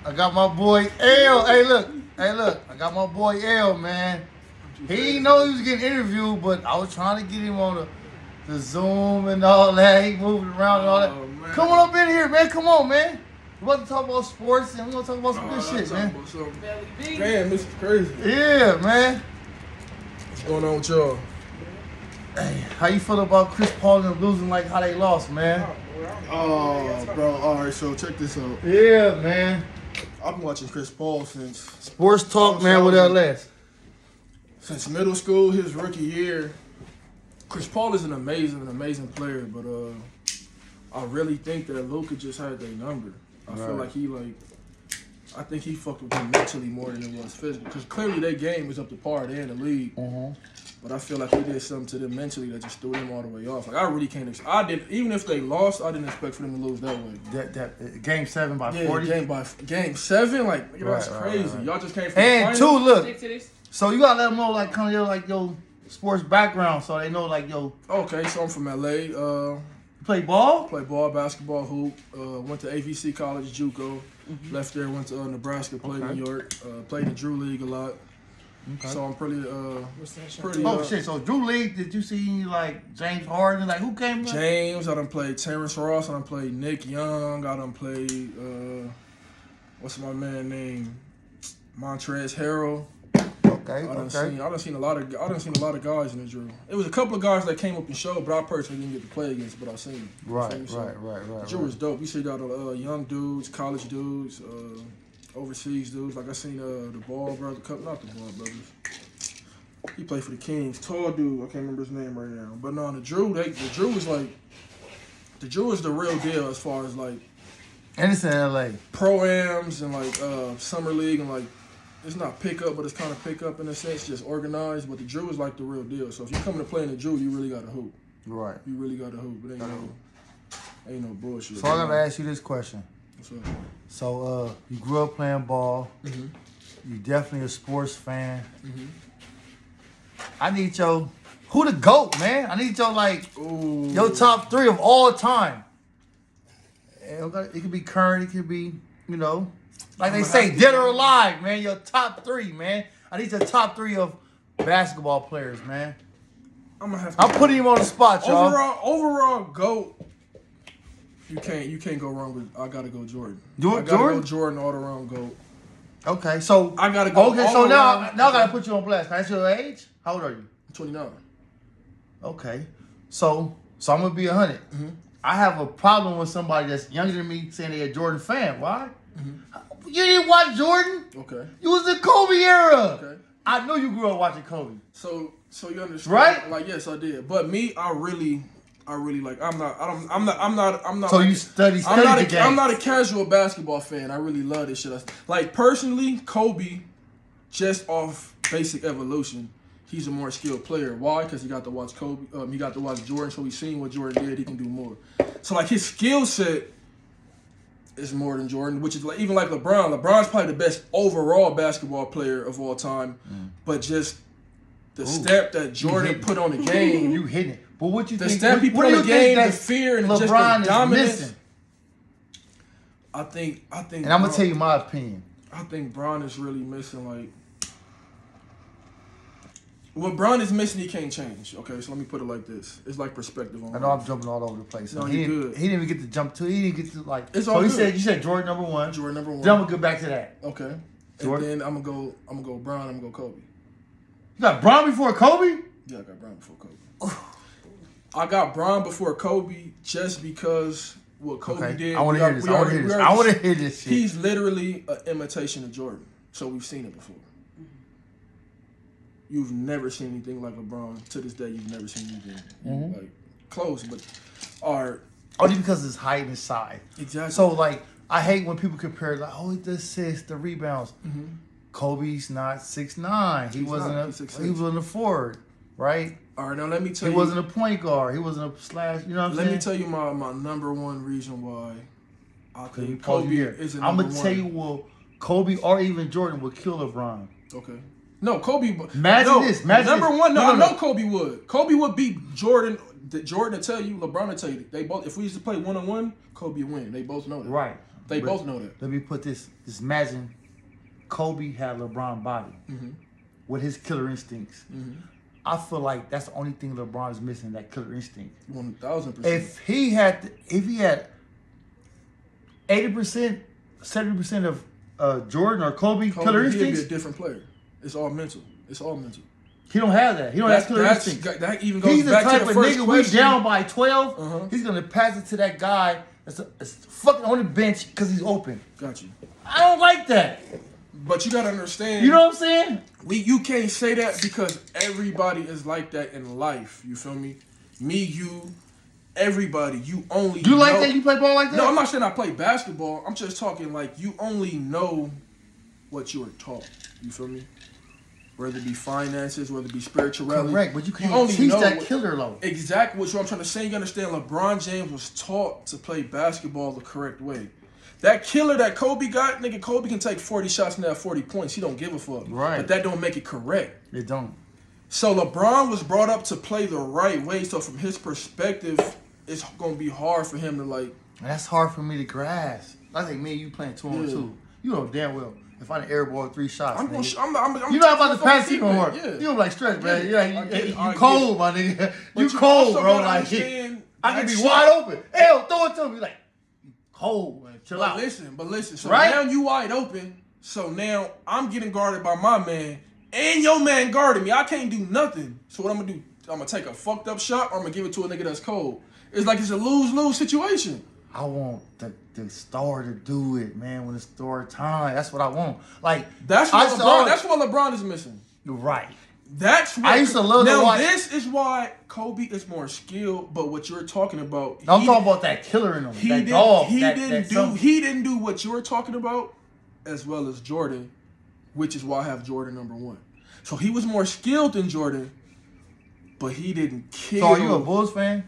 I got my boy L. Hey, look. I got my boy L, man. He didn't know he was getting interviewed, but I was trying to get him on the Zoom and all that. He moving around and all that. Man. Come on up in here, man. Come on, man. We're about to talk about sports and we're going to talk about some good shit, man. Damn, this is crazy. Yeah, man. What's going on with y'all? Hey, how you feel about Chris Paul and them losing like how they lost, man? Oh, bro. All right, so check this out. Yeah, man. I've been watching Chris Paul since Sports talk, man, with that last. Since middle school, his rookie year. Chris Paul is an amazing player, but I really think that Luka just had their number. I feel like I think he fucked with him mentally more than it was physically. Because clearly their game was up to par. They're in the league. But I feel like he did something to them mentally that just threw them all the way off. Like I really can't. Even if they lost, I didn't expect for them to lose that way. That game 7 by 40. Game 7, like that's crazy. Y'all just came from and the two, finals. look. So you gotta let them know like kind of your sports background, so they know like yo. Okay, so I'm from LA. You play ball? Play ball, basketball, hoop. Went to AVC College, JUCO. Left there, went to Nebraska, played New York. Played the Drew League a lot. Okay. So I'm pretty. Oh shit! So Drew League, did you see like James Harden? Like who came? James. I done played Terrence Ross. I done played Nick Young. I done played. What's my man name? Montrezl Harrell. Okay. I done seen a lot of guys in the Drew. It was a couple of guys that came up and showed, but I personally didn't get to play against, but I seen them. Right. Drew was dope. You see got young dudes, college dudes, overseas dudes. Like I seen the Ball brother, not the Ball brothers. He played for the Kings. Tall dude, I can't remember his name right now. But no, the Drew is the real deal as far as like. And it's in LA. Pro-ams and like summer league and like. It's not pickup, but it's kind of pickup in a sense, just organized. But the Drew is like the real deal. So if you're coming to play in the Drew, you really got to hoop. Right. You really got to hoop. It ain't no bullshit. So I got to ask you this question. What's up? So you grew up playing ball. Mm-hmm. You definitely a sports fan. Mm-hmm. I need who the GOAT, man? I need your top 3 of all time. It could be current. It could be, like they say, dead or alive, man. Your top 3, man. I need your top 3 of basketball players, man. I'm putting him on the spot, y'all. Overall GOAT. You can't go wrong with. I gotta go Jordan. Go Jordan all around GOAT. Okay, so I gotta go. Okay, so now I gotta put you on blast. Can I ask your age? How old are you? 29. Okay, so I'm gonna be 100. Mm-hmm. I have a problem with somebody that's younger than me saying they're a Jordan fan. Why? Mm-hmm. You didn't watch Jordan? Okay. You was the Kobe era. Okay. I know you grew up watching Kobe. So you understand, right? Like yes, I did. But me, I really like. I'm not. So like, you study the game. I'm not a casual basketball fan. I really love this shit. Like personally, Kobe, just off basic evolution, he's a more skilled player. Why? Because he got to watch Kobe. He got to watch Jordan. So he's seen what Jordan did. He can do more. So like his skill set is more than Jordan, which is like even like LeBron. LeBron's probably the best overall basketball player of all time, but just the stamp that Jordan put on the game. You hitting it. But what you the think? stamp he put on the game, the fear and LeBron just the dominance. Is missing? I think. And I'm gonna tell you my opinion. I think Bron is really missing like. What Bron is missing, he can't change. Okay, so let me put it like this: it's like perspective on. I know I'm jumping all over the place. No, he good. He didn't even get to jump to. He didn't get to like. It's so all he good. said you said Jordan number 1. Jordan number 1. Then I'm gonna go back to that. Okay. Jordan. And then I'm gonna go Bron. I'm gonna go Kobe. You got Bron before Kobe? Yeah, I got Bron before Kobe. I got Bron before Kobe just because what Kobe did. I want to hear this. I want to hear this shit. He's literally an imitation of Jordan. So we've seen it before. You've never seen anything like LeBron. To this day, you've never seen anything like close, but only because of his height and his size. Exactly. So like, I hate when people compare like, the assists, the rebounds. Mm-hmm. Kobe's not 6'9". He wasn't a forward, right? All right, now let me tell you. He wasn't a point guard. He wasn't a slash. You know what I'm saying? Let me tell you my number 1 reason why I think Kobe is a I'm number gonna 1. tell you, Kobe or even Jordan would kill LeBron. Okay. No, Kobe. Imagine this. Number 1. No, I know Kobe would. Kobe would beat Jordan. Jordan will tell you. LeBron will tell you. They both. If we used to play 1-on-1, Kobe would win. They both know that. Right. They But both know that. Let me put this. Just imagine Kobe had LeBron body with his killer instincts. I feel like that's the only thing LeBron is missing, that killer instinct. 1000%. If he had 80%, 70% of Jordan or Kobe killer he'd be instincts, a different player. It's all mental. he don't have that. He don't have killer instincts. That even goes He's the back type to the of first nigga question. we down by 12. He's gonna pass it to that guy that's fucking on the bench because he's open. Got you. I don't like that. But you gotta understand. You know what I'm saying? You can't say that because everybody is like that in life. You feel me? Me, you, everybody. You like that? You play ball like that? No, I'm not saying I play basketball. I'm just talking like you only know what you were taught. You feel me? Whether it be finances, whether it be spirituality. Correct, but you can't only teach know that killer though. Exactly what I'm trying to say. You understand? LeBron James was taught to play basketball the correct way. That killer that Kobe got, nigga, Kobe can take 40 shots and have 40 points. He don't give a fuck. Right. But that don't make it correct. It don't. So LeBron was brought up to play the right way. So from his perspective, it's gonna be hard for him to like. And that's hard for me to grasp. I think me and you playing 2-on-2. You know damn well if I airball 3 shots, I'm nigga. gonna. You know about the pass even more. Yeah. You don't like stretch, man. You I cold, my nigga. But You cold, also bro. gotta Like understand I can that be shit- wide open. Hell, throw it to me. Like you cold, man. Chill But out. listen. So Right? now you wide open. So now I'm getting guarded by my man, and your man guarding me. I can't do nothing. So what I'm gonna do? I'm gonna take a fucked up shot, or I'm gonna give it to a nigga that's cold. It's like it's a lose-lose situation. I want the star to do it, man. When it's story time, that's what I want. Like That's I what saw- LeBron. That's what LeBron is missing. right. That's what I used to love to now. watch- This is why Kobe is more skilled. But what you're talking about, I'm talking about that killer in him. He that didn't. dog. He that, didn't that do. something. He didn't do what you're talking about, as well as Jordan, which is why I have Jordan number 1. So he was more skilled than Jordan, but he didn't kill. So are you a Bulls fan?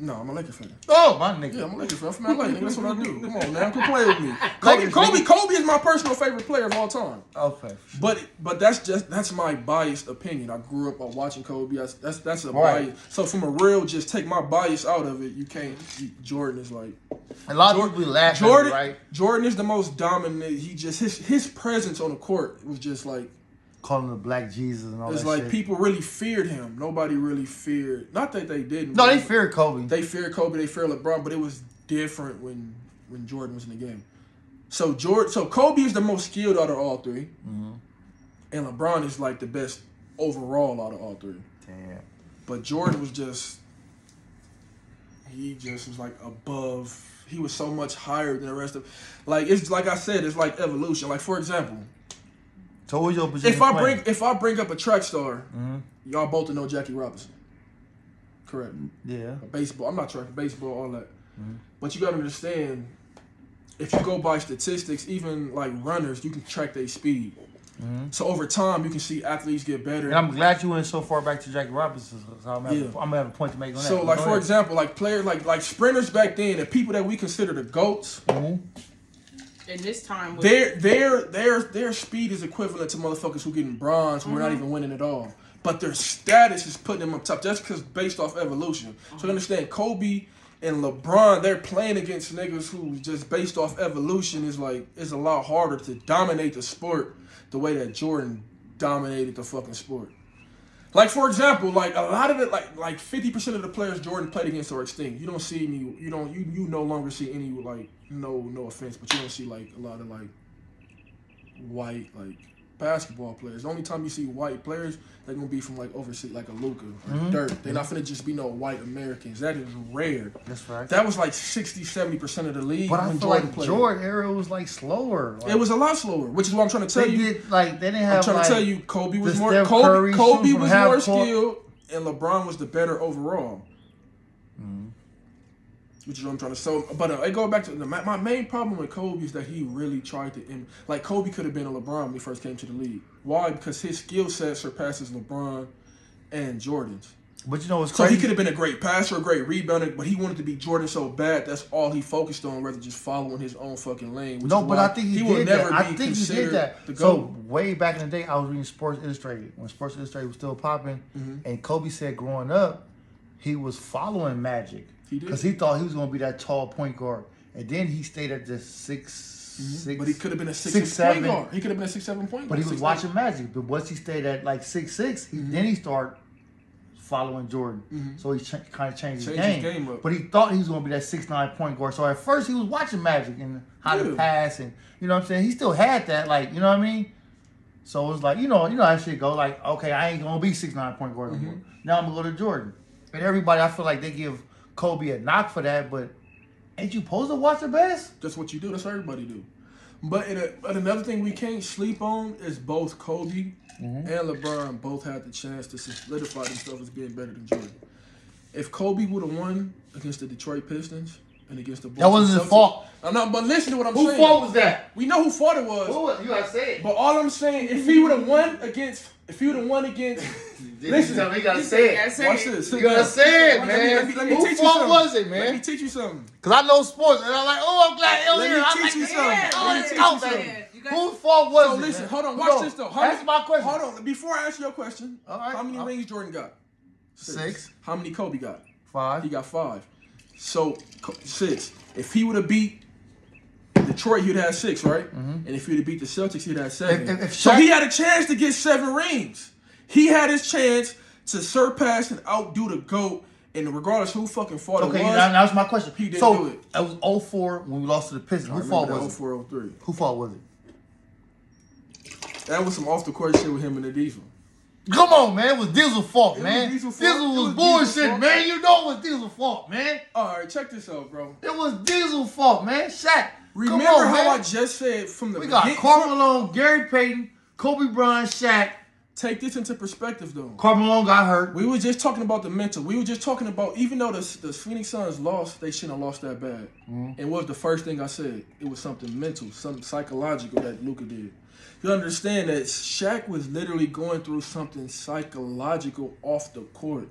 No, I'm a Lakers fan. Oh, my nigga. Yeah, I'm a Lakers fan. I'm from LA. Nigga, that's what I do. Come on, man. Come play with me. Lakers, Kobe is my personal favorite player of all time. Okay. But that's my biased opinion. I grew up watching Kobe. That's a Right. bias. So from a real, just take my bias out of it. You can't. Jordan is like A lot of people be laughing, Jordan. right? Jordan is the most dominant. He just his presence on the court was just like Calling him the Black Jesus and all it's that like shit. people really feared him. Nobody really feared. Not that they didn't. No, but they feared Kobe. They feared Kobe. They feared LeBron. But it was different when Jordan was in the game. So Kobe is the most skilled out of all 3, and LeBron is like the best overall out of all 3. Damn. But Jordan was just was like above. He was so much higher than the rest of. Like it's like I said, it's like evolution. Like for example, So what's your position? if I bring up a track star, y'all both know Jackie Robinson. Correct. Yeah. Baseball. I'm not tracking baseball, all that. But you gotta understand, if you go by statistics, even like runners, you can track their speed. So over time, you can see athletes get better. And I'm glad you went so far back to Jackie Robinson. So I'm gonna have a point to make on that. So like for example, like players like sprinters back then, and people that we consider the GOATs. And this time, Their speed is equivalent to motherfuckers who getting bronze who are not even winning at all. But their status is putting them up top just because based off evolution. So you understand, Kobe and LeBron, they're playing against niggas who just based off evolution is a lot harder to dominate the sport the way that Jordan dominated the fucking sport. Like for example, like a lot of it, like 50% of the players Jordan played against are extinct. You don't see any. You no longer see any like no offense, but you don't see like a lot of like white like basketball players. The only time you see white players, they're gonna be from like overseas, like a Luka or Dirk. They're not finna just be no white Americans. That is rare. That's right. That was like 60-70% of the league. But I when feel Jordan like played. Jordan era was like slower. Like, It was a lot slower, which is what I'm trying to tell they you. they didn't I'm have trying like to tell you, Kobe was the more Steph Kobe Curry Kobe shooting from was half more court. skilled, and LeBron was the better overall. Which is what I'm trying to. So, but I go back to my main problem with Kobe is that he really tried to like Kobe could have been a LeBron when he first came to the league. Why? Because his skill set surpasses LeBron and Jordan's. But you know what's So crazy? he could have been a great passer, a great rebounder, but he wanted to be Jordan so bad. That's all he focused on, rather than just following his own fucking lane. Which No, is but why I think he will did never that. I be think he did considered that. the So GOAT. way back in the day, I was reading Sports Illustrated when Sports Illustrated was still popping, Mm-hmm. and Kobe said growing up, he was following Magic He did. because he thought he was going to be that tall point guard, and then he stayed at the 6'6". But he could have been a 6'6" 6'7". point guard. He could have been a 6'7" point guard. But he was 6'8". watching Magic. But once he stayed at like 6'6", then he started following Jordan. So he kind of changed his game. up. But he thought he was going to be that 6'9" point guard. So at first he was watching Magic and how to pass, and you know what I'm saying. He still had that, like, you know what I mean. So it was like, you know how shit go. Like, okay, I ain't gonna be 6'9" point guard anymore. Now I'm gonna go to Jordan. And everybody, I feel like they give Kobe a knock for that, but ain't you supposed to watch the best? That's what you do. That's what everybody do. But another thing we can't sleep on is both Kobe and LeBron both had the chance to solidify themselves as being better than Jordan. If Kobe would have won against the Detroit Pistons and against the Boston That wasn't his fault. I'm not, but listen to what I'm Whose saying. fault was that? We know who fault it was. Who was? You gotta say it. But all I'm saying, if he would have won against, listen, you gotta say it. watch this. You gotta say it, man. Let me teach Whose you fault something. was it, Let me man? teach you something. Because I know sports, and I'm like, oh, I'm glad L Let here. me I'm teach like, you yeah, something. oh, Let me let's teach go, you baby. something. You guys- Whose fault was So it? listen, man? hold on, watch Yo, this though. Ask my question. Hold on, before I answer your question, All right. how many rings Jordan got? 6. How many Kobe got? 5. He got 5. So 6. If he would have beat Detroit, he'd have 6, right? And if he'd have beat the Celtics, he'd have 7. If So Shaq- he had a chance to get 7 rings. He had his chance to surpass and outdo the GOAT, and regardless who fucking fought Okay, it was. now that's my question. He didn't so, do it. It was 04 when we lost to the Pistons. Who fault was it? 04-03. Who fault was it? That was some off the court shit with him and the Diesel. Come on, man. It was Diesel's fault, It was man. Diesel's Diesel fault. It was was Diesel's bullshit, fault. man. You know it was Diesel's fault, man. All right, check this out, bro. It was Diesel's fault, man. Shaq. Remember come on, how man. I just said from the We got beginning? Karl Malone, Gary Payton, Kobe Bryant, Shaq. Take this into perspective, though. Karl Malone got hurt. We were just talking about the mental. We were just talking about, even though the Phoenix Suns lost, they shouldn't have lost that bad. And what was the first thing I said? It was something mental, something psychological that Luka did. You understand that Shaq was literally going through something psychological off the court.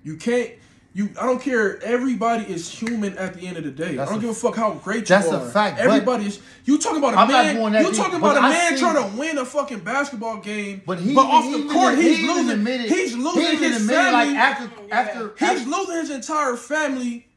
You can't. I don't care. Everybody is human at the end of the day. That's I don't give a fuck how great that's you are. a fact, but Everybody is. You talking about a I'm not man? going that You deep, talking but about a I man seen- trying to win a fucking basketball game, But he off he the even- court, he he's even losing. admitted- He's losing he even his admitted, family. like after He's losing his entire family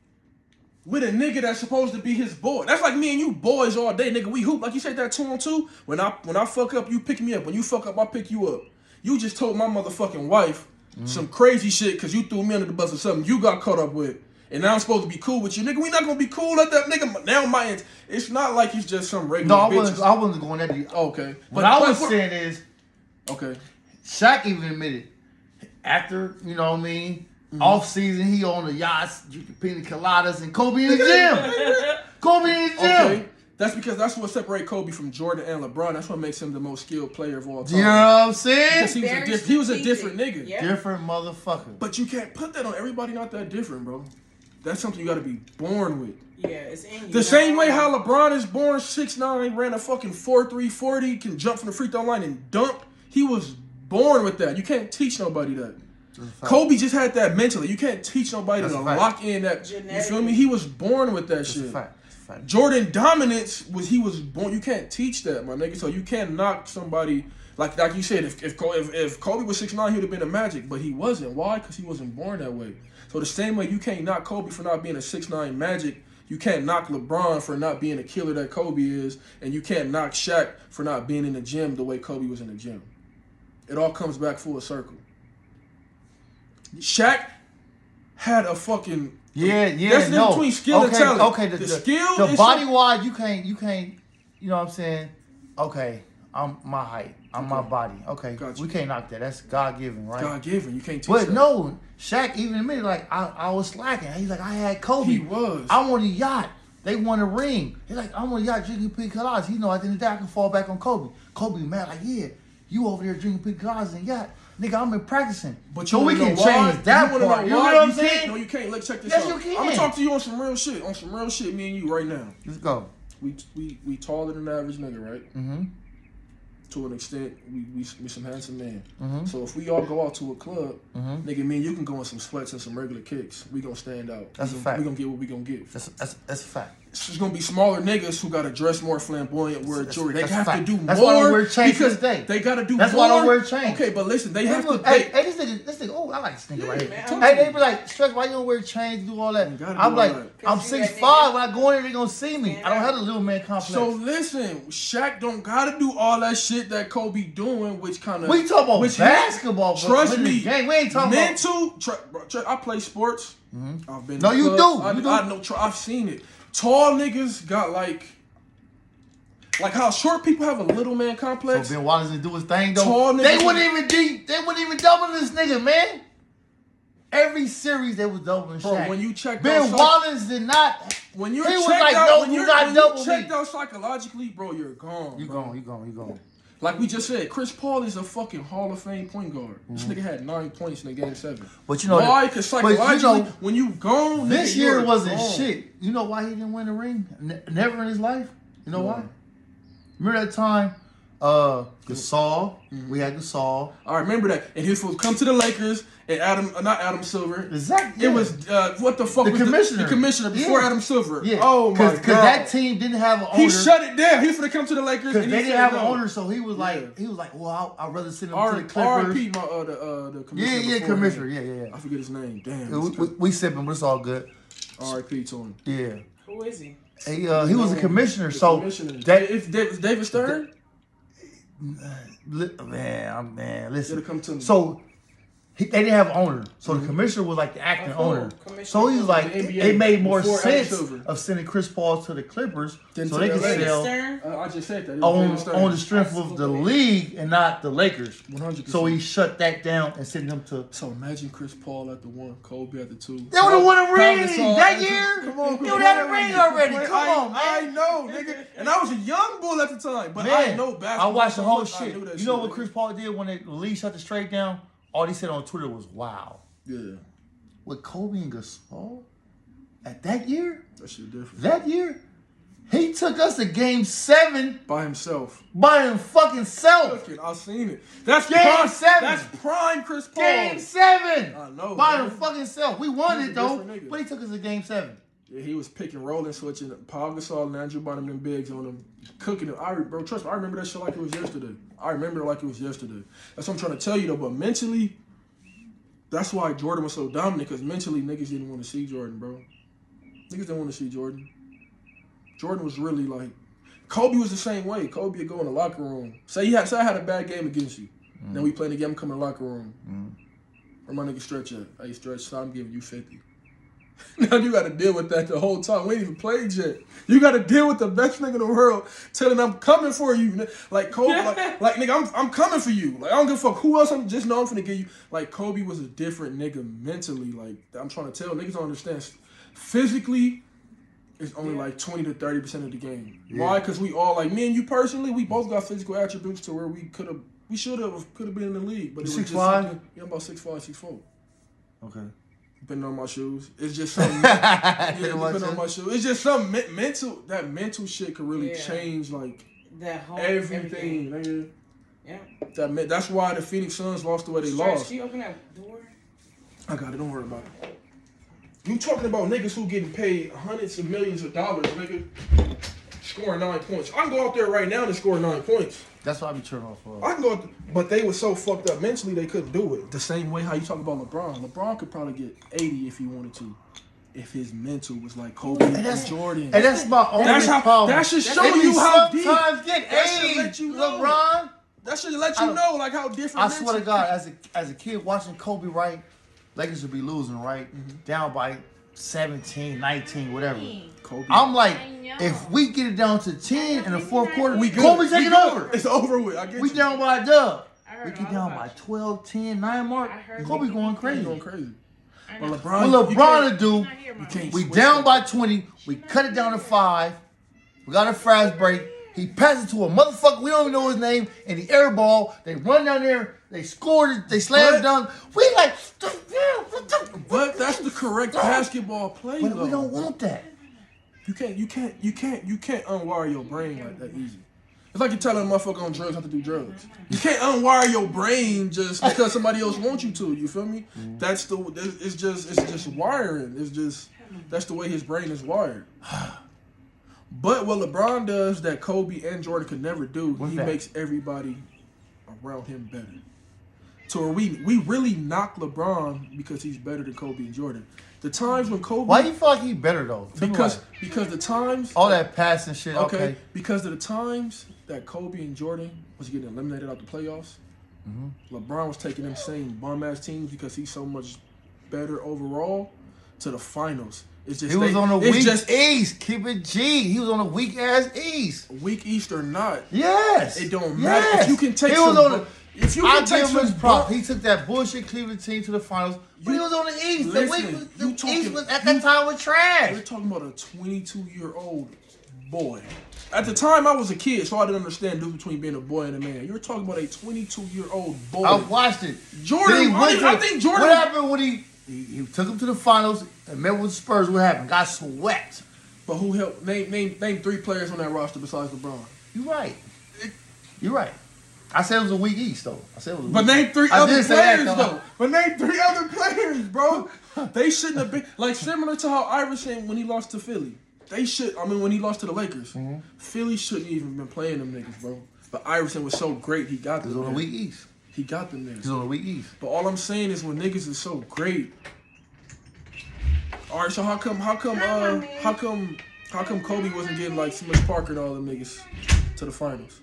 with a nigga that's supposed to be his boy. That's like me and you boys all day, nigga. We hoop like you said that 2-on-2. When I fuck up, you pick me up. When you fuck up, I pick you up. You just told my motherfucking wife some crazy shit because you threw me under the bus or something you got caught up with. And now I'm supposed to be cool with you, nigga. We not gonna be cool at that nigga. Now it's not like he's just some regular No, bitch. I wasn't going that deep. Okay, What I was saying is, okay. Shaq even admitted after, you know what I mean, off season he on the yachts, drinking pina coladas, and Kobe in the gym. Kobe in the gym. Okay. That's because that's what separates Kobe from Jordan and LeBron. That's what makes him the most skilled player of all time. You know what I'm saying? Because Very he was a strategic. different nigga. Yeah. Different motherfucker. But you can't put that on everybody. Not that different, bro. That's something you got to be born with. Yeah, it's in you. The same way how LeBron is born 6'9", ran a fucking 4.3 40, can jump from the free throw line and dunk. He was born with that. You can't teach nobody that. Kobe just had that mentally. You can't teach nobody That's to a fact. lock in that. You feel me? He was born with that That's shit. a fact. That's a fact. Jordan dominance he was born. You can't teach that, my nigga. So you can't knock somebody like you said. If Kobe was 6'9", he would have been a Magic, but he wasn't. Why? Because he wasn't born that way. So the same way you can't knock Kobe for not being a 6'9" Magic, you can't knock LeBron for not being a killer that Kobe is, and you can't knock Shaq for not being in the gym the way Kobe was in the gym. It all comes back full circle. Shaq had a fucking Yeah, That's the difference between skill and talent. Okay, The skill the is body some- wise, you can't, you know what I'm saying? Okay, I'm my height, I'm my body. Okay, Gotcha. we can't knock that. That's God given, right? God given. You can't teach But that. no, Shaq even admitted like I was slacking. He's like I had Kobe. He was. I want a yacht. They won a ring. He's like I want a yacht drinking pina coladas. He know at the end of the day I can fall back on Kobe. Kobe mad like yeah, you over there drinking pina coladas and yacht. Nigga, I'm been practicing. But so you we wanna can know why? change that You wanna part. know You why? know what I'm You can't- saying? No, you can't. Let's check this Yes, out. you can. I'm gonna talk to you on some real shit. On some real shit, me and you right now. Let's go. We taller than the average nigga, right? Mm-hmm. To an extent, we some handsome men. Mm-hmm. So if we all go out to a club, Mm-hmm. nigga, me and you can go in some sweats and some regular kicks. We gonna stand out. That's we a gonna, fact. We gonna get what we gonna get. That's a fact. it's gonna be smaller niggas who gotta dress more flamboyant, wear jewelry. They that's have to fact. do That's why I more don't wear chains to because this day. they gotta do That's more. why I don't wear chains. Okay, but listen, they have to. Hey, this nigga, oh, I like this nigga right here. man. Hey, they be like, Stretch, why you don't wear chains, do all that? You gotta I'm do like, all that. I'm 6'5", when I go in there, they gonna see me. Stand I don't out. have the little man complex. So listen, Shaq don't gotta do all that shit that Kobe doing, which kind of we talk about basketball, bro. Trust But in the me, game, we ain't talking about. mental. I play sports. I've been. No, in you clubs. do. You do. I know. I've seen it. Tall niggas got like how short people have a little man complex. So Ben Wallace didn't do his thing though. Tall They niggas- wouldn't even double this nigga, man. Every series they was doubling Bro, Shaq. when you check Ben out Wallace did not. when you're he was checked like, out, no, when do you're, not when double you me. checked out psychologically, bro, you're gone. You bro. gone. You gone. Like we just said, Chris Paul is a fucking Hall of Fame point guard. This Mm-hmm. nigga had 9 points in the game 7. But you know Why? Because psychologically, when you gone, this nigga, year you're wasn't gone. shit. You know why he didn't win the ring? Never in his life. You know why? Remember that time, Gasol. We had Gasol. I remember that, and he was supposed to come to the Lakers, and not Adam Silver. Exactly. It was what the fuck The was commissioner. the commissioner before Yeah. Adam Silver. Yeah. Oh my god. Because that team didn't have an owner. He shut it down. He was gonna come to the Lakers Because and they he didn't said have an no. owner, so he was like, well, I'd rather send him to the Clippers. R.I.P. The commissioner. Yeah, before commissioner. him. Yeah. I forget his name. Damn. We sipping, but it's all good. R.I.P. to him. Yeah. Who is he? He was a commissioner, The so commissioner. that If David Stern, man, listen. it'll come to me. So they didn't have an owner, so the commissioner was like the acting Oh, owner. commissioner So he was like, The NBA it made more before Adam sense Silver. of sending Chris Paul to the Clippers Then so to they LA. could David sell Stern? I just said that. It was David Stern. on the strength of the league and not the Lakers. 100%. So he shut that down and sent them to. So imagine Chris Paul at the 1, Kobe at the 2. They would have won a Pau ring Gasol that at the- year. Come on, They would have had a ring already. Come on, man. I know, nigga. And I was a young bull at the time, but Man, I know basketball. I watched the so whole much, I shit. knew that You know shit, what nigga. Chris Paul did when the league shut the straight down? All he said on Twitter was, "Wow." Yeah, With Kobe and Gasol at that year, that shit different. he took us to Game 7 By himself. by him fucking self. Fucking, I seen it. That's Game prime. 7. That's prime Chris Paul. Game 7 I know, by man. him fucking self. We won He's it a though, different nigga. but he took us to Game 7. Yeah, he was picking, rolling, switching. Paul Gasol and Andrew Bynum, them bigs on him, cooking it. Bro, trust me, I remember that shit like it was yesterday. I remember it like it was yesterday. That's what I'm trying to tell you though. But mentally, that's why Jordan was so dominant. Because mentally, niggas didn't want to see Jordan, bro. Niggas didn't want to see Jordan. Jordan was really like, Kobe was the same way. Kobe would go in the locker room. Say I had a bad game against you. Then we playing the game, I'm coming in the locker room. Where my nigga Stretch at? Hey, Stretch, so I'm giving you 50. Now you got to deal with that the whole time. We ain't even played yet. You got to deal with the best nigga in the world telling I'm coming for you. Like Kobe, like nigga, I'm coming for you. Like I don't give a fuck who else. I'm just know I'm finna give you. Like Kobe was a different nigga mentally. Like I'm trying to tell niggas don't understand. Physically, it's only like 20 to 30% of the game. Yeah. Why? Because we all like me and you personally. We both got physical attributes to where we could have been in the league. But it was just 6'5"? something- Yeah, I'm about 6'5", 6'4". Okay. Depending on my shoes, it's just something. Depending on on my shoes, it's just some mental. That mental shit could really Yeah. change like That whole everything, nigga. Yeah. That's why the Phoenix Suns lost the way they Stretch, lost. can you open that door? I got it. Don't worry about it. You talking about niggas who getting paid hundreds of millions of dollars, nigga, scoring 9 points. I can go out there right now and score 9 points. That's what I be turning off for. I can go, but they were so fucked up mentally they couldn't do it. The same way how you talk about LeBron. LeBron could probably get 80 if he wanted to, if his mental was like Kobe and Jordan. And that's my only problem. That should show They you how deep. sometimes get That should 80, let you know. LeBron. That should let you know like how different. I swear to God, as a kid watching Kobe, right, Lakers would be losing, right, down by 17, 19, whatever. Kobe. I'm like, I know. if we get it down to 10 in the fourth quarter, We good. Kobe We taking good. over. It's over with. I get We you. down by a dub. I heard We get all down about by you. 12, 10, 9 mark. I heard Kobe you. going He's crazy. going crazy. I But know. LeBron, What you LeBron can't- to do, Not here, Mom. can't we switch down that. by 20, we cut it down to 5, we got a fast break, he passes to a motherfucker, we don't even know his name, and the air ball, they run down there, they scored it, they slam But- dunk. We like, But that's the correct basketball play, but though. we don't want that. You can't unwire your brain like that easy. It's like you're telling a motherfucker on drugs how to do drugs. You can't unwire your brain just because somebody else wants you to. You feel me? It's just wiring. That's the way his brain is wired. But what LeBron does that Kobe and Jordan could never do, What's he that? makes everybody around him better. So we really knock LeBron because he's better than Kobe and Jordan. The times when Kobe, Why you feel like he better though? Tell me because why. the times All that passing shit. Okay. because of the times that Kobe and Jordan was getting eliminated out the playoffs, LeBron was taking them same bum ass teams because he's so much better overall to the finals. It's just He was on a it's weak just East. Keep it G. He was on a weak ass East. weak East or not. Yes. It don't matter Yes. if you can take He was some. on If you I can take give him his some prop. bum- He took that bullshit Cleveland team to the finals, but he was on the East. Listen, the you talking- East was at that time was trash. We're talking about a 22-year-old boy. At the time, I was a kid, so I didn't understand the difference between being a boy and a man. You're talking about a 22-year-old boy. I watched it. Jordan, Then he went I to- think Jordan. What happened when he took him to the finals and met with the Spurs? What happened? Got swept. But who helped? Name 3 players on that roster besides LeBron. You're right. You're right. I said it was a weak East, though. I said it was. A But weak name East. 3 I other did say that, players, though. But name 3 other players, bro. They shouldn't have been like similar to how Iverson when he lost to Philly. They should. I mean, when he lost to the Lakers, Philly shouldn't even been playing them niggas, bro. But Iverson was so great, he got He was them. on a there. weak East. He got them He was niggas. on a weak East. But all I'm saying is when niggas is so great. All right, so how come Kobe wasn't getting like Smush Parker and all them niggas to the finals?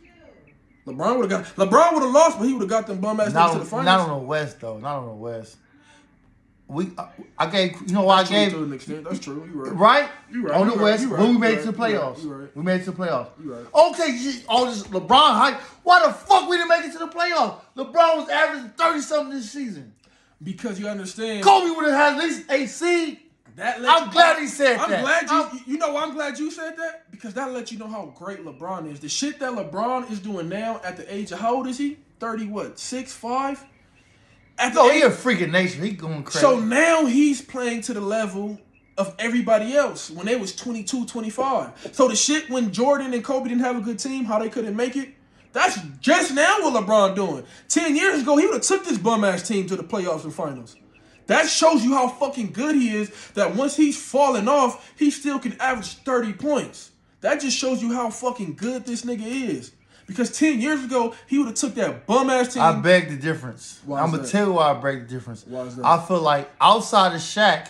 LeBron would have lost, but he would have got them bum ass niggas to the finals. Not on the West, though. Not on the West. I gave. You know why I That's true gave. to an extent. That's true. You right. Right? You right, On you the right, West, you right, when we you made it right, to the you right, playoffs. you right. We made it to the playoffs. You right. Okay, all this LeBron hype. Why the fuck we didn't make it to the playoffs? LeBron was averaging 30-something this season. Because you understand. Kobe would have had at least a seed. That let I'm you- glad he said I'm that. glad you know why I'm glad you said that? Because that lets you know how great LeBron is. The shit that LeBron is doing now at the age of how old is he? 30 what? 6'5"? At the No, age, he a freaking nation. He going crazy. so now he's playing to the level of everybody else when they was 22, 25. So the shit when Jordan and Kobe didn't have a good team, how they couldn't make it, that's just now what LeBron doing. 10 years ago, he would have took this bum-ass team to the playoffs and finals. That shows you how fucking good he is, that once he's falling off, he still can average 30 points. That just shows you how fucking good this nigga is. Because 10 years ago, he would have took that bum-ass team. I beg the difference. Why I'm is going to that? tell you why I beg the difference. Why is that? I feel like outside of Shaq,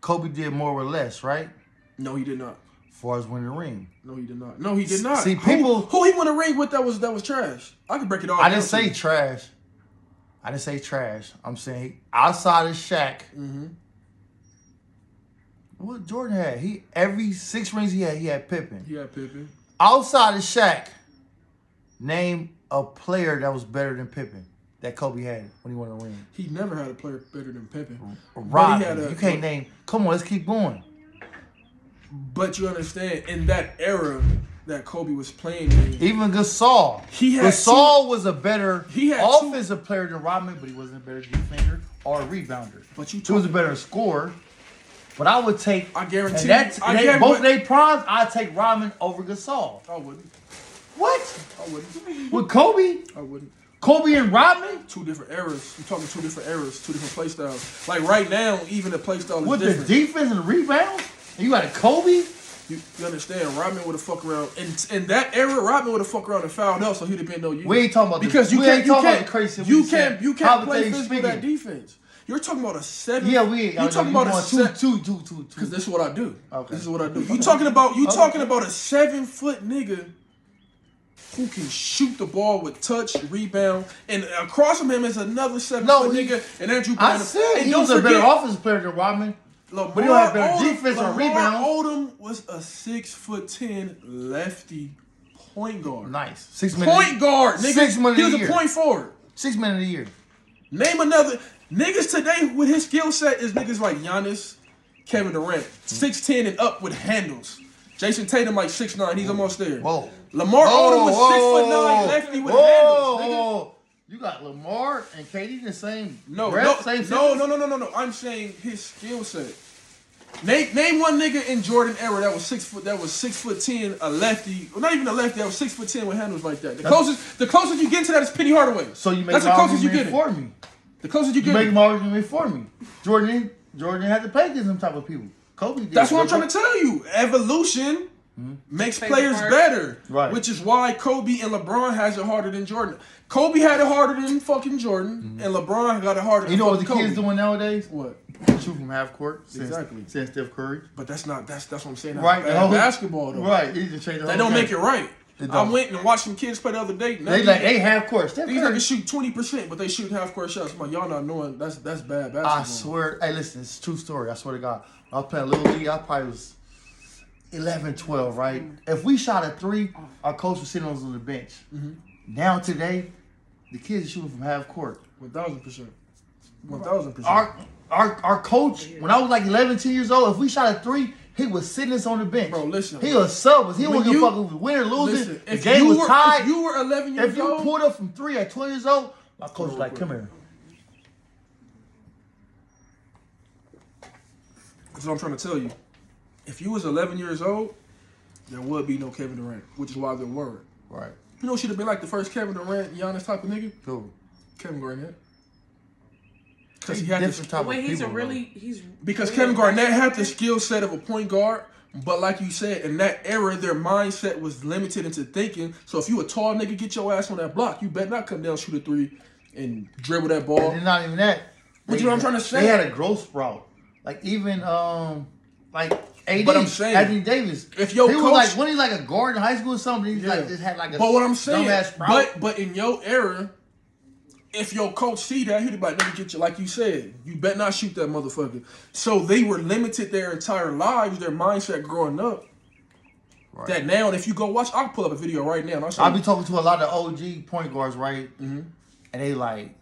Kobe did more or less, right? No, he did not. As far as winning the ring. No, he did not. No, he did not. See, people- who he won a ring with that was trash. I could break it all I down didn't to say you. trash. I didn't say trash. I'm saying outside of Shaq, what Jordan had, every 6 rings he had Pippen. He had Pippen. Outside of Shaq, name a player that was better than Pippen that Kobe had when he won a ring. He never had a player better than Pippen. Rodman. had a- You can't name. Come on, let's keep going. But you understand, in that era that Kobe was playing in, Even Gasol. He had Gasol was a better He had offensive player than Rodman, but he wasn't a better defender or a rebounder. But you he was a talking- better scorer. But I would take. I guarantee and that's, you- I they- guarantee- both their primes. I'd take Rodman over Gasol. I wouldn't. What? I wouldn't. With Kobe? I wouldn't. Kobe and Rodman? Two different eras. I'm talking 2 different eras, 2 different play styles. Like right now, even the play style is With different. the defense and the rebounds? And you got a Kobe? You understand? Rodman would have fucked around. In that era, Rodman would have fucked around and fouled out, so he'd have been no use. We ain't talking about because the, you we can't. ain't You talking can't. about the crazy. You can't. You can't play Commentating physical that defense. You're talking about a 7. Yeah, we ain't. You talking about a 7? two. Because this is what I do. Okay. This is what I do. You talking about a 7-foot nigga who can shoot the ball with touch, rebound, and across from him is another 7-foot nigga, and Andrew I Bynum. said And he don't was a better forget, offensive player than Rodman. Lamar But he don't have better Odom, defense or Lamar rebounds. Odom was a 6'10" lefty point guard. Nice. 6 minutes. Point guard, nigga. 6 minutes He was a a year. point forward. 6 minutes a year. Name another. Niggas today with his skill set is niggas like Giannis, Kevin Durant, 6'10" and up with handles. Jason Tatum like 6'9", he's almost there. Whoa. Lamar Odom was 6'9", lefty with handles, nigga. Whoa. You got Lamar and KD the same. No, breath, same no. sentence? I'm saying his skill set. Name one nigga in Jordan era that was 6'10", a lefty, or not even a lefty, that was 6'10" with handles like that. The closest you get to that is Penny Hardaway. So you make That's my the closest you argument get. for me. The closest you You get. make my argument for me. Jordan had to play against them type of people. Kobe did. That's what I'm trying to tell you. Evolution. makes Plays a players part. better. Right. Which is why Kobe and LeBron has it harder than Jordan. Kobe had it harder than fucking Jordan, and LeBron got it harder than You know what the fucking kids Kobe. doing nowadays? What? Shoot from half court. Exactly. Since Steph Curry. But that's what I'm saying. Right. That's the whole- basketball though. Right. He just changed the That whole don't game. make it right. It I don't. went and watched some kids play the other day. They half court. Steph These Curry. niggas shoot 20%, but they shoot half court shots. I'm like, y'all not knowing that's bad basketball. I swear. Hey, listen, it's a true story. I swear to God. I was playing Little League. I probably was 11, 12, right? If we shot a 3, our coach was sitting on the bench. Now today, the kids are shooting from half court. 1,000%. 1,000%. Our coach, when I was like 11, 10 years old, if we shot a 3, he was sitting us on the bench. Bro, listen. He was sub us. He When wasn't give you- a fuck if we win or losing. Listen, The if game you was were tied. if you were 11 years If you old, pulled up from 3 at 20 years old, my coach was like, come here. that's what I'm trying to tell you. If you was 11 years old, there would be no Kevin Durant, which is why there were. Right. You know who should have been like the first Kevin Durant, Giannis type of nigga? Cool. Kevin Garnett. Because he had this, different type of Wait, he's a people, really he's because really Kevin Garnett had the player? skill set of a point guard, but like you said, in that era, their mindset was limited into thinking. So if you a tall nigga, get your ass on that block. You better not come down, shoot a 3, and dribble that ball. And not even that. But you know what I'm trying to say? They had a growth sprout. Like even like AD, But I'm saying, Anthony Davis. if your he was coach- like when he like a guard in high school or something, he Yeah. like just had like a But what I'm saying, dumbass sprout. but in your era, if your coach see that, he'd be like, "Nigga, get you." Like you said, you better not shoot that motherfucker. So they were limited their entire lives, their mindset growing up. Right. That now, if you go watch, I'll pull up a video right now. And I'll show I you. be talking to a lot of OG point guards, right? Mm-hmm. And they like,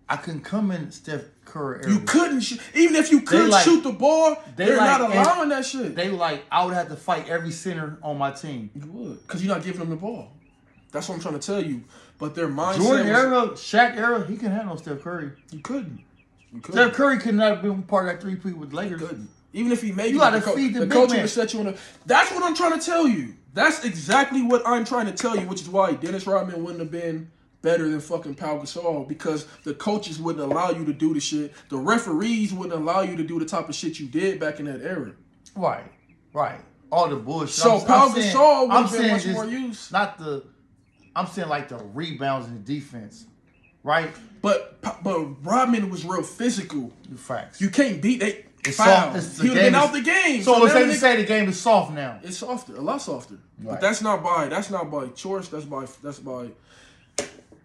I couldn't come in Steph Curry era. You couldn't shoot. Even if you could like- shoot the ball, they they're like- not allowing that shit. They like, I would have to fight every center on my team. You would, because you're not giving them the ball. That's what I'm trying to tell you. But their mindset Jordan was, era, Shaq era, he couldn't handle Steph Curry. you couldn't. You couldn't. Steph Curry could not have been part of that 3-peat with the Lakers. Couldn't. Even if he made You it, gotta the, feed the the big coach man. would set you on a. That's what I'm trying to tell you. That's exactly what I'm trying to tell you, which is why Dennis Rodman wouldn't have been better than fucking Pau Gasol, because the coaches wouldn't allow you to do the shit. The referees wouldn't allow you to do the type of shit you did back in that era. Right. All the bullshit. So Pau Gasol would have been much just more use. Not the. I'm saying like the rebounds and the defense, right? But Rodman was real physical. The facts. You can't beat they It's foul. soft. He would have been out the game. So it's now safe to say the game is soft now. it's softer, a lot softer. But Right. that's not by choice.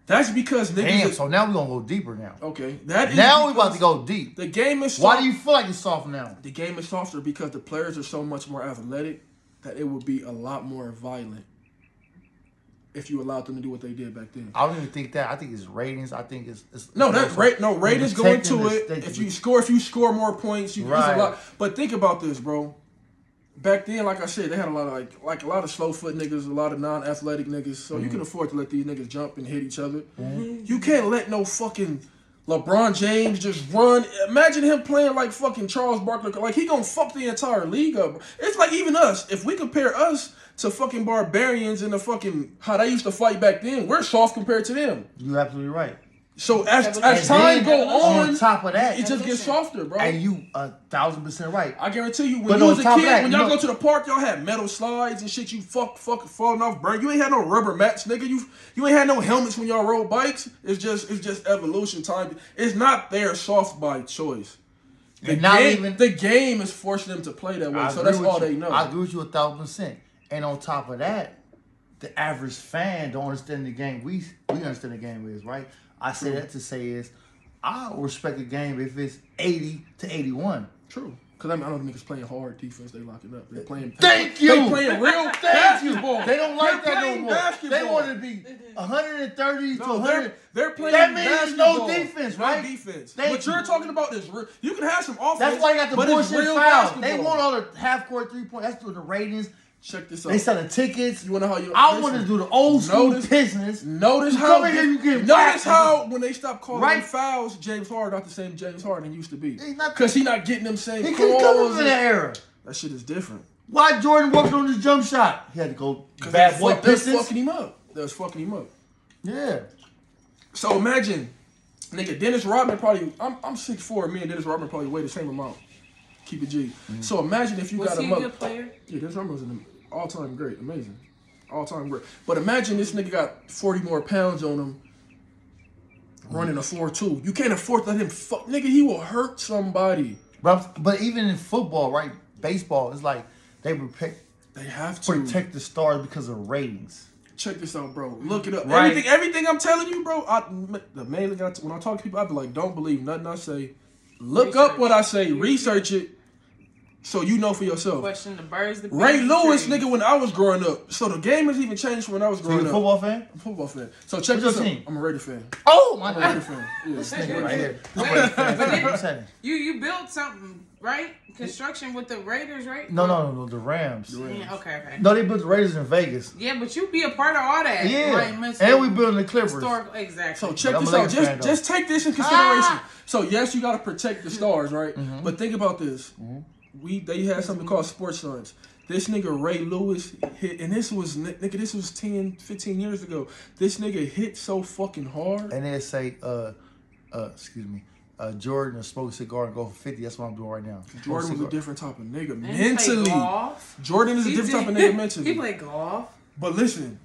That's because niggas. Damn. So now we're gonna go deeper now. Okay, that is Now we're because about to go deep. The game is. Why do you feel like it's soft now? The game is softer because the players are so much more athletic that it would be a lot more violent if you allowed them to do what they did back then. I don't even think that. I think it's ratings. I think it's No, that ratings go protecting into the it. state- If you score more points, you Right. use a lot. But think about this, bro. Back then, like I said, they had a lot of like a lot of slow foot niggas, a lot of non-athletic niggas. So you can afford to let these niggas jump and hit each other. You can't let no fucking LeBron James just run. Imagine him playing like fucking Charles Barkley. Like he gonna fuck the entire league up. It's like even us. If we compare us to fucking barbarians and the fucking how they used to fight back then, we're soft compared to them. You're absolutely right. So as And time then, go on, top of that, it just gets softer, bro. and you 1,000% right. I guarantee you, when But you on was a top of kid, that, when you y'all know- go to the park, y'all had metal slides and shit. You fuck falling off, burn. You ain't had no rubber mats, nigga. You ain't had no helmets when y'all rode bikes. It's just evolution time. It's not there soft by choice. And not even The game is forcing them to play that way, I so agree that's with all you. they know. I agree with you 1,000%. And on top of that, the average fan don't understand the game. We understand the game is right. I say that to say is, I respect the game if it's 80 to 81. True. Because I know the niggas playing hard defense. They locking up. They playing. Thank you. They playing real basketball. They don't like They're that no playing more. basketball. They want to be 130 to No, 100. they're playing That means basketball. no defense, No right? defense. Thank What you're you. talking about is real. You can have some offense. That's why you got the but it's bullshit real fouls. They basketball. want all the half court 3-point. That's doing the ratings. Check this out. They selling tickets. You wanna know how you? I listen. want to do the old school Notice- business. Notice You how come in here, you get notice whacked. how when they stopped calling Right. them fouls, James Harden not the same James Harden he used to be. He's not- Because he's not getting them same He couldn't come calls. in that era. That shit is different. Why Jordan worked on his jump shot? He had to go 'Cause bad they boy was Pistons. fucking him up. They was fucking him up. Yeah. So imagine, nigga, Dennis Rodman probably. I'm 6'4". Me and Dennis Rodman probably weigh the same amount. Keep it G. So imagine if you Was got a he a mother. good player? Yeah, Dennis Rodman was in All time great, amazing, all time great. But imagine this nigga got 40 more pounds on him, running a 4.2. You can't afford to let him fuck, nigga. He will hurt somebody. But even in football, right? Baseball, it's like they They have to protect the stars because of ratings. Check this out, bro. Look it up. Right. Everything I'm telling you, bro. Mainly when I talk to people, I be like, don't believe nothing I say. Look up what I say. Research it, so you know for yourself. Question the birds, the bees, Ray the Lewis, trees. nigga, when I was growing up. So the game has even changed from when I was So you growing a up. football fan? I'm a football fan. So check What's this your out. team? I'm a Raider fan. Oh my I'm a Raider God! fan. Yeah. This nigga right here. Wait, I'm a fan. but then- What's happening? You built something, right? Construction with the Raiders, right? No, the Rams. Yeah, okay. No, they built the Raiders in Vegas. Yeah, but you be a part of all that. Yeah, Like, and we building the Clippers. historical, exactly. So check But I'm this a out. Lakers fan, though. Just take this in consideration. So yes, you gotta protect the stars, right? But think about this. They had something called Sports Science. This nigga Ray Lewis hit, and this was 10, 15 years ago. This nigga hit so fucking hard. And they say, excuse me, Jordan smoke a cigar and go for 50. That's what I'm doing right now. Jordan was Smoke a different type of nigga And he mentally. played golf. Jordan is a He different type of did- nigga mentally. He played golf. But listen,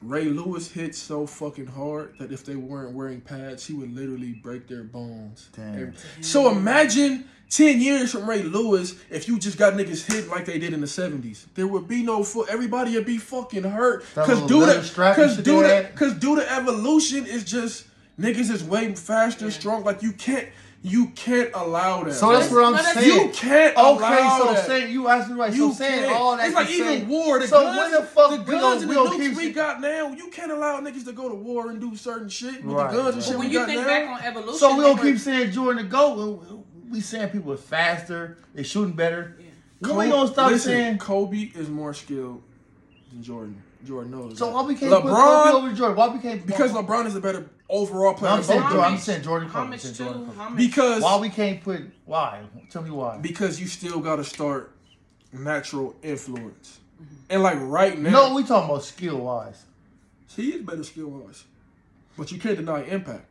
Ray Lewis hit so fucking hard that if they weren't wearing pads, he would literally break their bones. Damn. So imagine 10 years from Ray Lewis if you just got niggas hit like they did in the 70s. There would be no foot. Everybody would be fucking hurt. That Because little leather strap and shit they had. due to evolution, it's just niggas is way faster, strong. Like you can't allow that. So that's what I'm saying. You can't Okay, allow so that. saying you asked me right. You So saying can't. all that. It's like to even say- war. The so guns, when the fuck the we guns gonna and we the gonna nukes keep we got now, you can't allow niggas to go to war and do certain shit with Right, the guns and right. shit But we when you got think now. back on evolution, So we they gonna were- keep saying Jordan the GOAT. We saying people are faster, they shooting better. Yeah. When we gonna stop Listen, saying? Kobe is more skilled than Jordan. Jordan knows. So that. why we can't put Kobe over Jordan? Why we can't? Because LeBron is a better overall player. No, I'm than saying both Jordan. of I'm them. saying Jordan Kobe. Homage I'm to, saying Jordan Kobe. homage. Because Why we can't put? Why? Tell me why. because you still got to start natural influence, and like right now, No, we talking about skill wise. he is better skill wise, but you can't deny impact.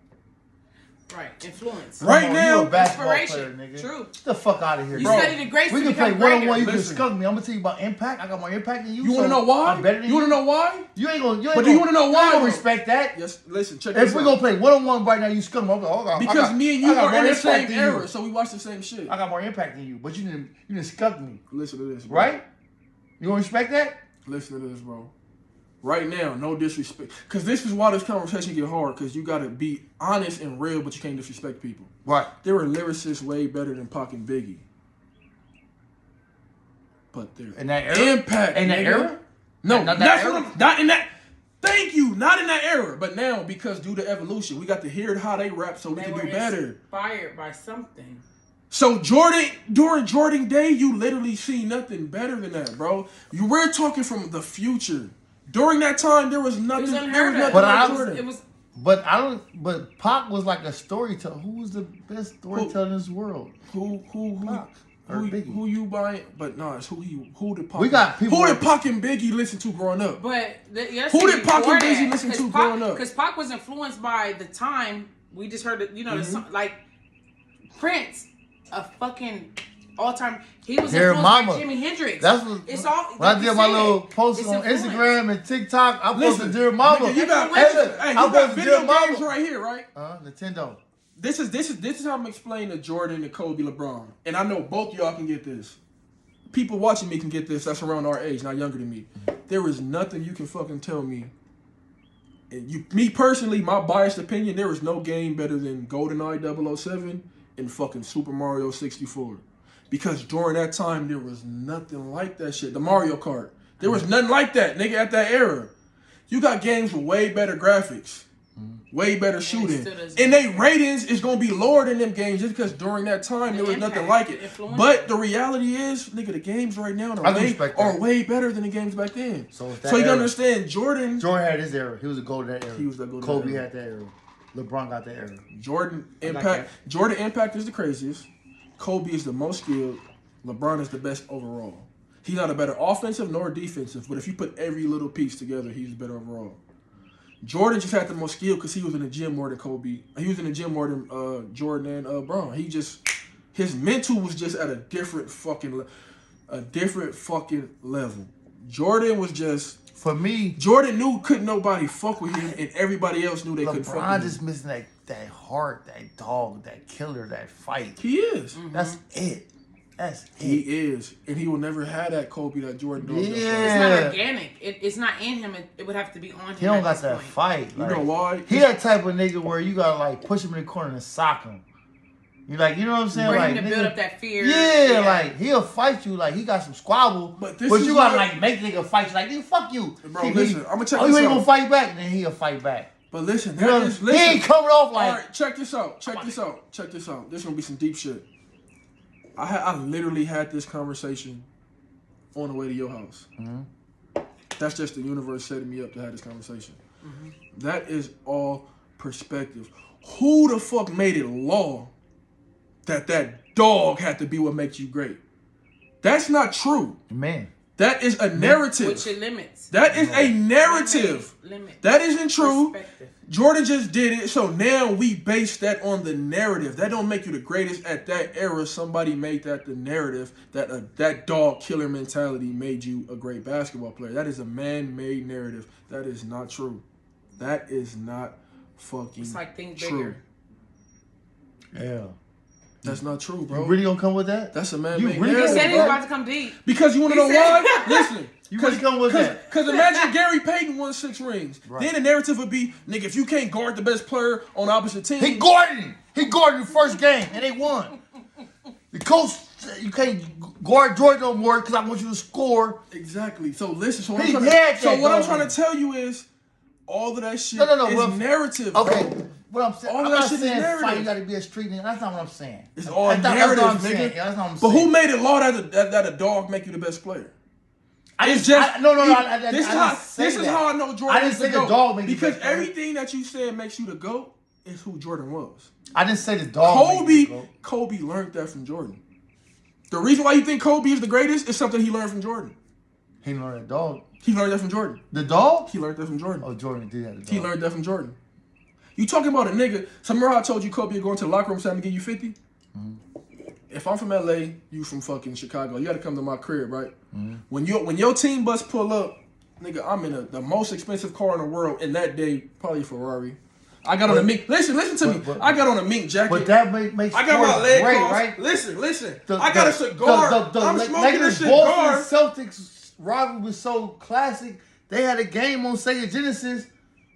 Right, influence. Right Come on, now, you a basketball player, Inspiration. nigga. True. Get the fuck out of here, You bro. studied the greats We to can play become one on greater. one. You can Listen. skunk me. I'm gonna tell you about impact. I got more impact than you. You want to so know why? I'm better than You want to know why? You ain't gonna. You ain't But do gonna, you wanna know why, You ain't gonna though? respect that. Yes, listen, check If this we out. gonna play one on one right now, you skunk me. Okay, Because me and you are in the same era, era. so we watch the same shit. I got more impact than you, but you didn't skunk me, Listen to this, bro. right? You gonna respect that? Listen to this, bro. Right now, no disrespect. Because this is why this conversation get hard, because you got to be honest and real, but you can't disrespect people. Right. There were lyricists way better than Pac and Biggie. But their In that era? impact, In that nigga. era? No, Not that that's era? what I'm, not in that. Thank you, not in that era. But now, because due to evolution, we got to hear how they rap so we They can were do better. inspired by something. So during Jordan Day, you literally see nothing better than that, bro. We're talking from the future. During that time, there was nothing. It was There was unheard of. nothing But like I was- Jordan. It was But I don't. But Pac was like a storyteller. Who was the best storyteller in this world? Who Pac or Biggie. who you buying? But no, it's who did Pac? We got people Who like- did Pac and Biggie listen to growing up? But Who did Pac and Biggie listen to growing up? Because Pac was influenced by the time we just heard, the Mm-hmm. song, like Prince, a fucking all-time. He was Dear influenced Mama. by Jimi Hendrix. That's what. It's all. When I like did you my said, little post it's on influence. Instagram and TikTok, I posted Listen, Dear Mama. nigga, you got Hey, look, hey, you I got posted video Dear games Mama. right here, right? Nintendo. This is how I'm explaining to Jordan and Kobe LeBron. And I know both y'all can get this. People watching me can get this. That's around our age, not younger than me. There is nothing you can fucking tell me. And me personally, my biased opinion, there is no game better than GoldenEye 007 and fucking Super Mario 64. Because during that time, there was nothing like that shit. The Mario Kart. There was nothing like that, nigga, at that era. You got games with way better graphics. Way better shooting. still doesn't- And they ratings is gonna be lower than them games just because during that time there was nothing impact, like the it. influence. But the reality is, nigga, the games right now I can respect that. are way better than the games back then. So it's that So you era. gotta understand, Jordan Jordan had his era. He was a gold of that era. He was the goat of Kobe that era. had that era. LeBron got that era. Jordan like impact. Jordan impact is the craziest. Kobe is the most skilled. LeBron is the best overall. He's not a better offensive nor defensive, but if you put every little piece together, he's better overall. Jordan just had the most skill because he was in the gym more than Kobe. He was in the gym more than Jordan and Bron. His mental was just at a different fucking level. a different fucking level. Jordan was just. For me, Jordan knew couldn't nobody fuck with him, and everybody else knew they couldn't fuck LeBron with just him. missing that heart, that dog, that killer, that fight. He is. That's it. That's it. He is. And he will never have that Kobe, that Jordan dog. Yeah. It's not organic. It's not in him. It would have to be on him. He don't at got this that point. fight. You know why? He that type of nigga where you gotta like push him in the corner and sock him. You like, you know what I'm saying? Bring like, him to build up that fear. Yeah, like he'll fight you. Like he got some squabble, But but this is you gotta why- like make nigga fight you. Like nigga, fuck you, Bro, listen, I'ma check oh, this you ain't out. gonna fight back, then he'll fight back. But listen, You know, listen. he ain't coming off like. All right, check this out. Check this out. Check this out. This is gonna be some deep shit. I literally had this conversation on the way to your house. Mm-hmm. That's just the universe setting me up to have this conversation. That is all perspective. Who the fuck made it law that dog had to be what makes you great? That's not true. Man, That is a narrative. With your limits. That is a narrative. Limit. That isn't true. Perspective. Jordan just did it, so now we base that on the narrative. That don't make you the greatest at that era. Somebody made that the narrative that that dog killer mentality made you a great basketball player. That is a man-made narrative. That is not true. That is not fucking It's like think true. bigger. yeah. That's not true, You bro. really gonna come with that? That's a You man-made really He narrative, said he was bro. about to come deep. Because you want to know He said- why? Listen. You really come with that? Because imagine Gary Payton won 6 rings. Right. Then the narrative would be, nigga, if you can't guard the best player on the opposite team. He guarded him. He guarded the first game, and they won. The coach said, you can't guard Jordan no more because I want you to score. Exactly. So listen. So, He I'm had trying, that, what I'm dog. trying to tell you is, all of that shit No, is well, narrative. Okay, Bro. what I'm saying, All I'm that not shit is saying narrative. fight. You got to be a street nigga. That's not what I'm saying. It's all That's narrative, what I'm nigga. saying. Yeah, that's not what I'm But saying. who made it law that a dog make you the best player? I It's didn't- just no. this I is didn't how say this is that. how I know Jordan I didn't is say the the GOAT. dog made you Because the best player. everything that you said makes you the GOAT is who Jordan was. I didn't say the dog. made you go. Kobe learned that from Jordan. The reason why you think Kobe is the greatest is something he learned from Jordan. He learned that dog. He learned that from Jordan. The dog? He learned that from Jordan. Oh, Jordan did have the dog. He learned that from Jordan. You talking about a nigga. So remember how I told you Kobe would go into the locker room saying to give you 50? If I'm from LA, you from fucking Chicago, you gotta come to my crib, right? When your team bus pull up, nigga, I'm in the most expensive car in the world, and that day, probably a Ferrari. I got on a mink. Listen to me. I got on a mink jacket. But that makes I got my sports leg great, crossed. right? Listen. I got a cigar. I'm smoking a Lakers, cigar. Boston Celtics rivalry was so classic. They had a game on Sega Genesis,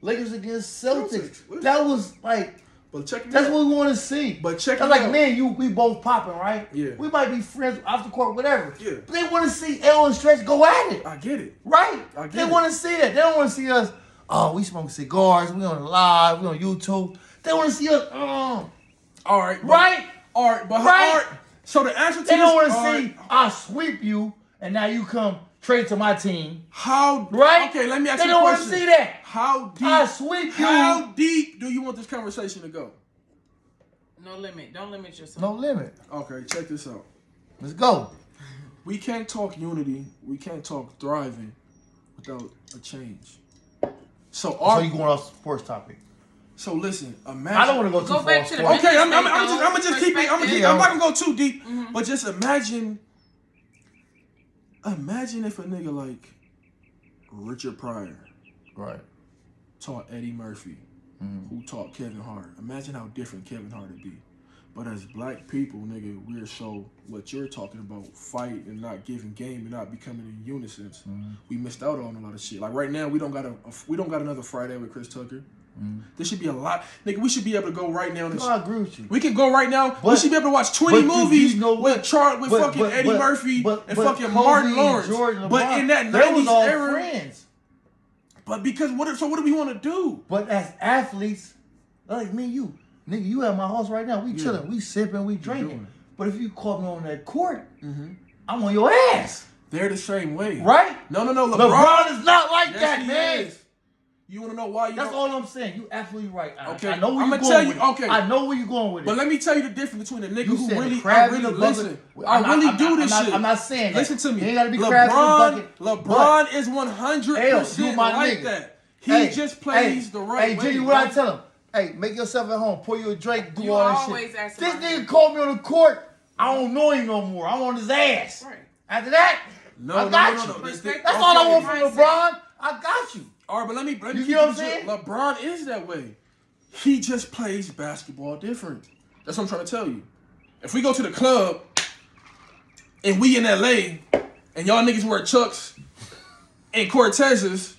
Lakers against Celtics. Celtics. That was like, But check it that's out. what we want to see. But check that's it like, out. man, we both popping, right? Yeah. We might be friends off the court, whatever. Yeah. But they want to see L and Stretch go at it, I get it. right? I get They it. want to see that. They don't want to see us. Oh, we smoking cigars. We on the live. We on YouTube. They want to see us. All right. But, Right? All right. But Right? all right. So the answer to They this, don't want to all see right, I sweep you and now you come trade to my team. how Right? Okay, let me ask They you a don't want to question. see that. How deep? I sweep you. How deep do you want this conversation to go? No limit. Don't limit yourself. No limit. Okay, check this out. Let's go. We can't talk unity. We can't talk thriving without a change. So So our you going off sports topic? so listen. Imagine. I don't want to go too Go far. back to the sports. Okay, I'm Perspective. just keep it. Perspective. I'm not gonna go too deep, but just imagine if a nigga like Richard Pryor Right. taught Eddie Murphy, who taught Kevin Hart. Imagine how different Kevin Hart would be. But as black people, nigga, we're so what you're talking about, fight and not giving game and not becoming in unison. We missed out on a lot of shit. Like right now, we don't got another Friday with Chris Tucker. There should be a lot, nigga. We should be able to go right now. And No, I agree with you. we can go right now. We But- should be able to watch 20 but you movies know what? with fucking Eddie Murphy and fucking Kobe, Martin Lawrence. Jordan, But LeBron, in that they was 90s all era, friends. but because what do we want to do? But as athletes, like me and you, nigga, you at my house right now. We chilling, we sipping, we doing drinking. it. But if you caught me on that court, I'm on your ass, They're the same way, right? No, LeBron is not like Yes, that, he man. is. You want to know why? That's all I'm saying. You absolutely right. Okay, I know where I'ma you're tell going you- with it. okay. I know where you're going with it. But let me tell you the difference between a nigga You who said really, crab in the bucket. listen. I'm I really not- do this I'm not- shit. I'm not saying that. Listen to me. You ain't gotta be crab in the bucket. LeBron is 100% you my like nigga. that. He just plays the right Hey, way. Jimmy, what I tell him? Hey, make yourself at home. Pour you a drink. Do You all this always shit. ask This about nigga him. called me on the court. I don't know him no more. I'm on his ass. Right. After that, No, I no, got no, you. no, no. Respect That's Okay, all I want from mindset. LeBron. I got you. All right, but let me You keep get what I'm this saying? real. LeBron is that way. He just plays basketball different. That's what I'm trying to tell you. If we go to the club and we in LA and y'all niggas wear Chucks and Cortezes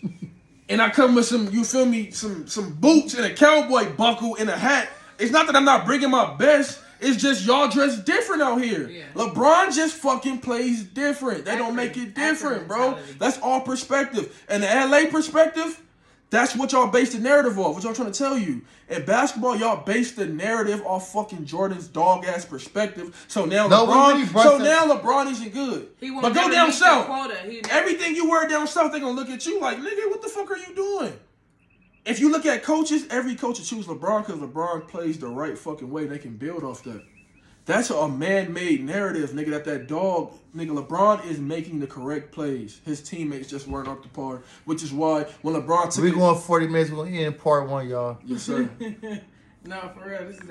and I come with some, you feel me, some boots and a cowboy buckle and a hat, it's not that I'm not bringing my best. It's just y'all dress different out here. Yeah. LeBron just fucking plays different. They don't make Actor- it different, actor bro. mentality. That's all perspective. And the LA perspective, that's what y'all base the narrative off. What y'all trying to tell you. In basketball, y'all base the narrative off fucking Jordan's dog ass perspective. So now No, we LeBron, really brushed now LeBron isn't good. He will But go never down meet that south. quota. He never- Everything you wear down south, they gonna look at you like, nigga, what the fuck are you doing? If you look at coaches, every coach will choose LeBron because LeBron plays the right fucking way. They can build off that. That's a man-made narrative, nigga. That dog, nigga. LeBron is making the correct plays. His teammates just weren't up to par, which is why when LeBron took We it, going 40 minutes. We're going to end part one, y'all. yes sir. No, for real. This is